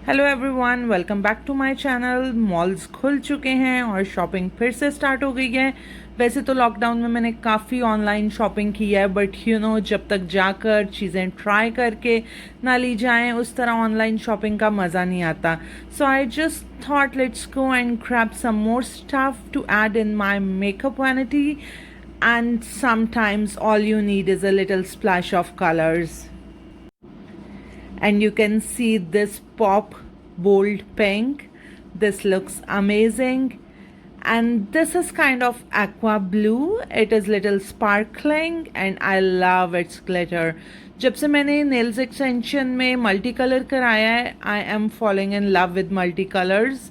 Hello everyone, welcome back to my channel. Malls खुल चुके हैं और शॉपिंग फिर से स्टार्ट हो गई है। वैसे तो लॉकडाउन में मैंने काफ़ी ऑनलाइन शॉपिंग की है, बट जब तक जाकर चीज़ें ट्राई करके ना ली जाएं उस तरह ऑनलाइन शॉपिंग का मज़ा नहीं आता। So I just thought let's go and grab some more stuff to add in my makeup vanity, and sometimes all you need is a little splash of colours. And you can see this pop bold pink. This looks amazing, and this is kind of aqua blue. It is little sparkling and I love its glitter. जब से मैंने nails extension में multi color कराया है, I am falling in love with multi colors.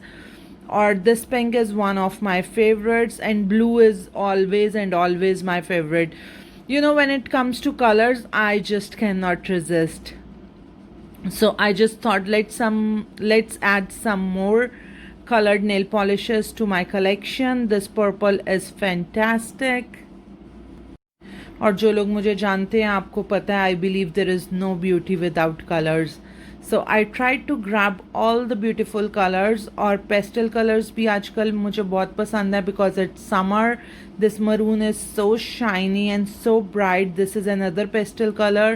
Or this pink is one of my favorites, and blue is always and always my favorite. When it comes to colors, I just cannot resist. So I just thought let's add some more colored nail polishes to my collection. This purple is fantastic. और जो लोग मुझे जानते हैं आपको पता है, I believe there is no beauty without colors. So I tried to grab all the beautiful colors. और pastel colors भी आजकल मुझे बहुत पसंद है because it's summer. This maroon is so shiny and so bright. This is another pastel color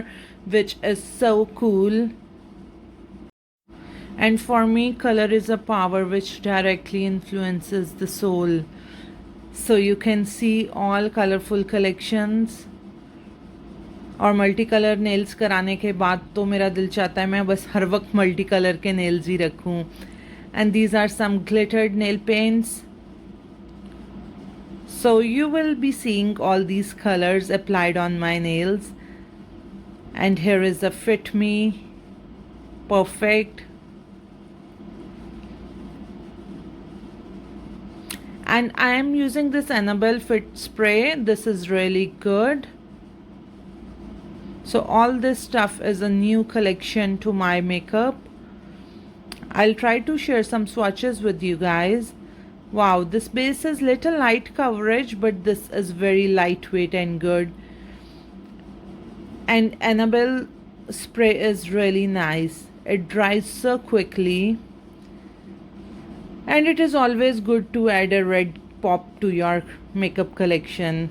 which is so cool. And for me, color is a power which directly influences the soul. So you can see all colorful collections. और multi colour nails कराने के बाद तो मेरा दिल चाहता है मैं बस हर वक्त मल्टी कलर के नेल्स ही रखूं. And these are some glittered nail paints. So you will be seeing all these colors applied on my nails. And here is a Fit Me Perfect. And I am using this Annabelle Fit spray. This is really good. So all this stuff is a new collection to my makeup. I'll try to share some swatches with you guys. Wow, this base is little light coverage, but this is very lightweight and good. And Annabelle spray is really nice. It dries so quickly. And it is always good to add a red pop to your makeup collection.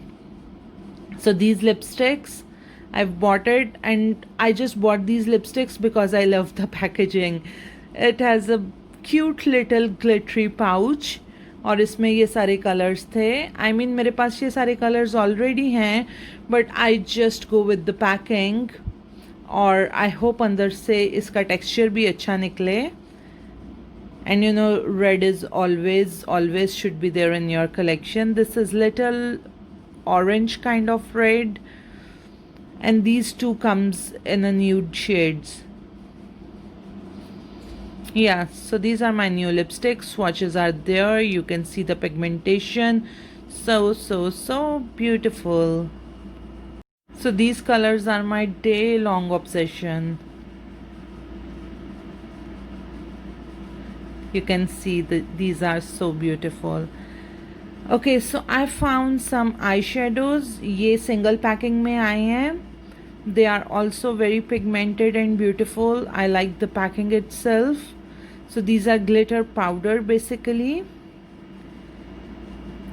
So these lipsticks, I've bought it, and I just bought these lipsticks because I love the packaging. It has a cute little glittery pouch और इसमें ये सारे colours थे. I mean मेरे पास ये सारे colours already हैं, but I just go with the packing. और I hope अंदर से इसका टेक्सचर भी अच्छा निकले. And red is always should be there in your collection. This is little orange kind of red, and these two comes in a nude shades. Yeah, so these are my new lipsticks. Swatches are there. You can see the pigmentation. So beautiful. So these colors are my day-long obsession. You can see that these are so beautiful. Okay, so I found some eyeshadows. ये single packing में आए हैं. They are also very pigmented and beautiful. I like the packing itself. So these are glitter powder basically,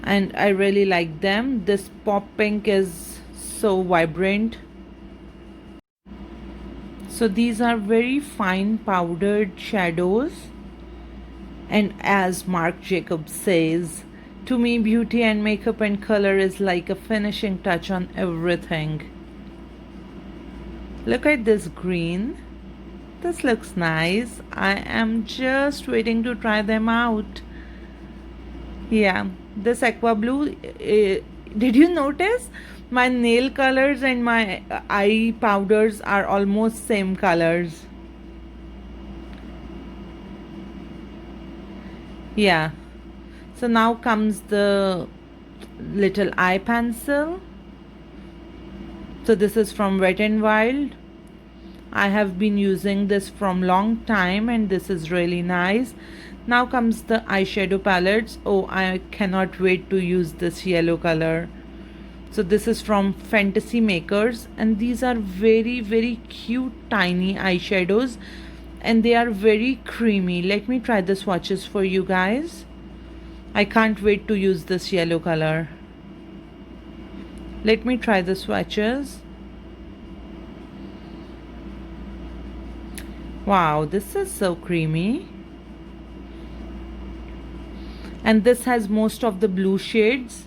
and I really like them. This pop pink is so vibrant. So these are very fine powdered shadows. And as Marc Jacobs says, to me beauty and makeup and color is like a finishing touch on everything. Look at this green. This looks nice. I am just waiting to try them out. Yeah, this aqua blue. Did you notice? My nail colors and my eye powders are almost same colors. Yeah, so now comes the little eye pencil. So this is from Wet n Wild. I have been using this from long time, and this is really nice. Now comes the eyeshadow palettes. Oh, I cannot wait to use this yellow color. So this is from Fantasy Makers, and these are very cute tiny eyeshadows. and they are very creamy. Let me try the swatches for you guys. I can't wait to use this yellow color. Let me try the swatches. Wow, this is so creamy. And this has most of the blue shades.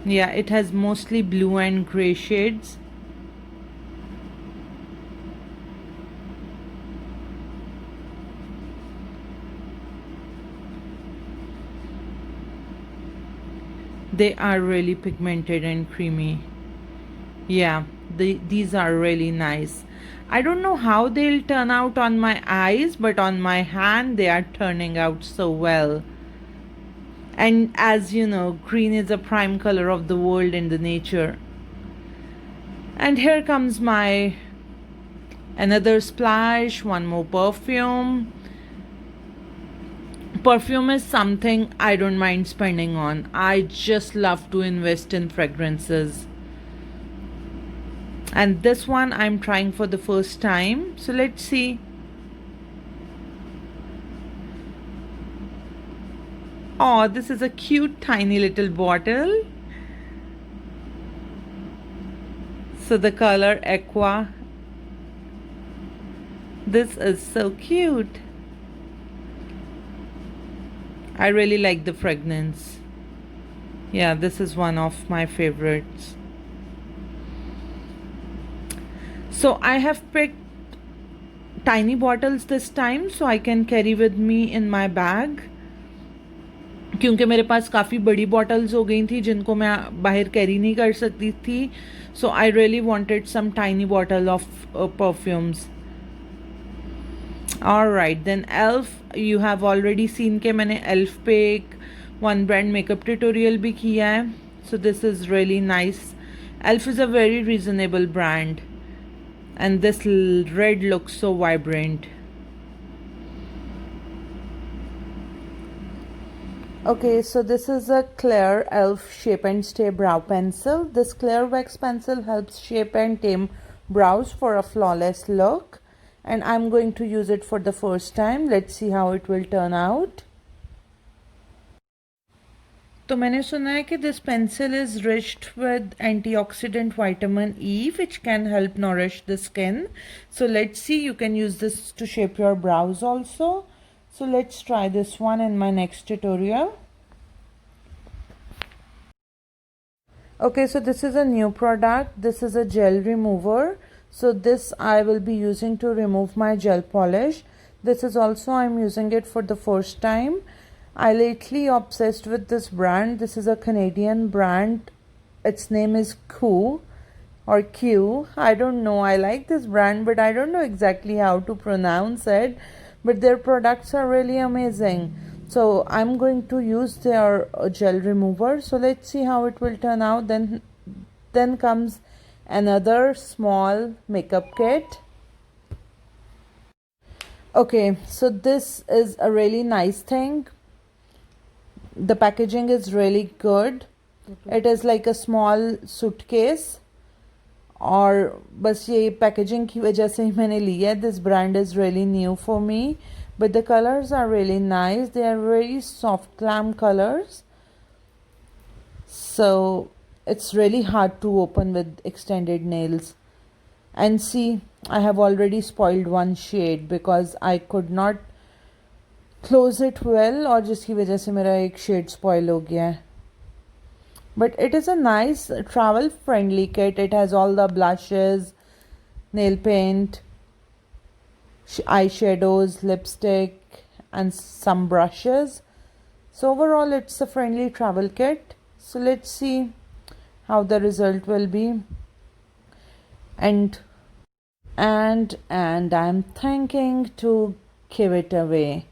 Yeah, it has mostly blue and gray shades. They are really pigmented and creamy. Yeah, these are really nice. I don't know how they'll turn out on my eyes, but on my hand they are turning out so well. And as you know, green is a prime color of the world in the nature. And here comes my another splash, one more perfume. Perfume is something I don't mind spending on. I just love to invest in fragrances. And this one I'm trying for the first time. So let's see. Oh, this is a cute tiny little bottle. So the color aqua. This is so cute. I really like the fragrance. Yeah, this is one of my favorites. So I have picked tiny bottles this time so I can carry with me in my bag. क्योंकि मेरे पास काफ़ी बड़ी bottles हो गई थी जिनको मैं बाहर कैरी नहीं कर सकती थी. So I really wanted some tiny bottle of perfumes. Alright, then elf, you have already seen कि मैंने elf पे एक one brand makeup tutorial भी किया है. So this is really nice. Elf is a very reasonable brand and this red looks so vibrant. Okay, so this is a clear elf shape and stay brow pencil. This clear wax pencil helps shape and tame brows for a flawless look. And I'm going to use it for the first time. Let's see how it will turn out. तो मैंने सुना है कि this pencil is rich with antioxidant vitamin E which can help nourish the skin. So let's see, you can use this to shape your brows also. So let's try this one in my next tutorial. Okay, so this is a new product. This is a gel remover. So this I will be using to remove my gel polish. This is also I'm using it for the first time. I lately obsessed with this brand. This is a Canadian brand. Its name is Q or Q. I don't know. I like this brand, but I don't know exactly how to pronounce it. But their products are really amazing. So I'm going to use their gel remover. So let's see how it will turn out. Then comes another small makeup kit. Okay, so this is a really nice thing. The packaging is really good. It is like a small suitcase. और बस ये packaging की वजह से ही मैंने लिया. This brand is really new for me, but the colors are really nice. They are very soft glam colors. So it's really hard to open with extended nails. And see, I have already spoiled one shade because I could not close it well और जिसकी वजह से मेरा एक shade spoil हो गया है. But it is a nice travel friendly kit. It has all the blushes, nail paint, eyeshadows, lipstick and some brushes. So overall it's a friendly travel kit. So let's see how the result will be. And I'm thinking to give it away.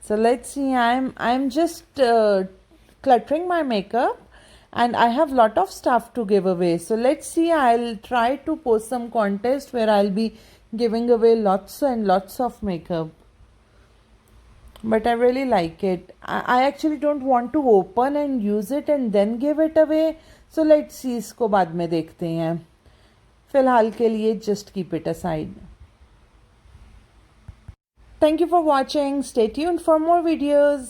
So let's see, I'm just cluttering my makeup and I have lot of stuff to give away. So let's see, I'll try to post some contest where I'll be giving away lots and lots of makeup. But I really like it. I actually don't want to open and use it and then give it away. So let's see, इसको बाद में देखते हैं. फिलहाल के लिए just keep it aside. Thank you for watching. Stay tuned for more videos.